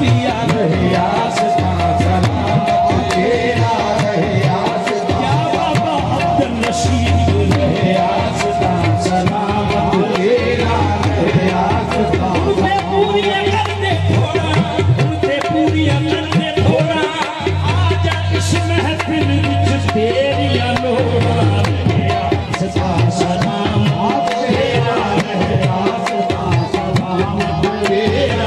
दिया रहे आसमां सलामत तेरा रहे आसमां या बाबा अब्दुल नशीब रहे आसमां सलामत तेरा रहे आसमां उनसे पूरियां कर दे थोड़ा उनसे पूरियां कर दे थोड़ा आजा इस महफिल विच तेरियां लोड़ा रहे आसमां सलामत तेरा रहे आसमां सलामत तेरा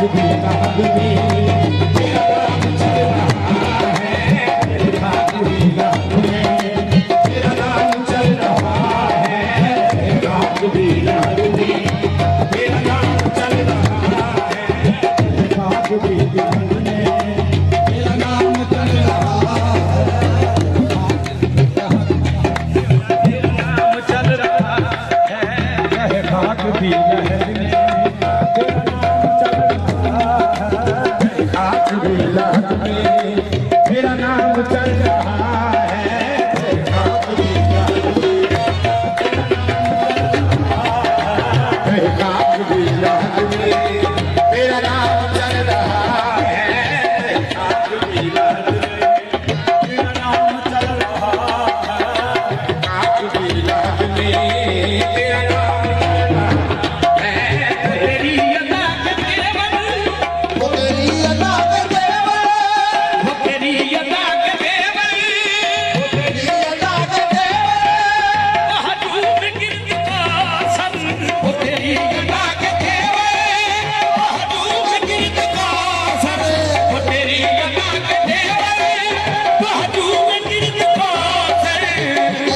खाक भी लाजमी तेरा नाम चल रहा है खाक भी लाजमी तेरा नाम चल रहा है खाक भी लाजमी तेरा नाम चल रहा है खाक भी लाजमी तेरा नाम चल रहा है खाक भी लहर में तेरा नाम चल रहा है खाक भी लहर में तेरा नाम चल रहा है खाक भी लहर में खाक भी लहर में तेरा नाम चल रहा है खाक भी लहर में तेरा नाम चल रहा है खाक भी लहर में तेरा नाम तेरी अदा के देवर वो तेरी अदा के देवर, वो तेरी अदा के देवर तेरी अदा के देवर, महबूब गिरद कासर वो तेरी अदा के देवर महबूब गिरद कासर वो तेरी अदा के देवर महबूब गिरद कासर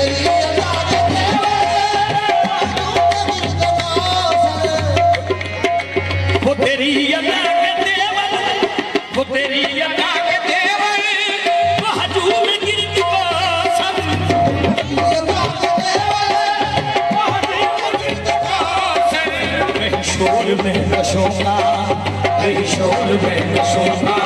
तेरी अदा के देवर, वो तेरी अदा के देवर वो तेरी अदा के देवर महबूब गिरद कासर शोर में नशों का शोर में नशों का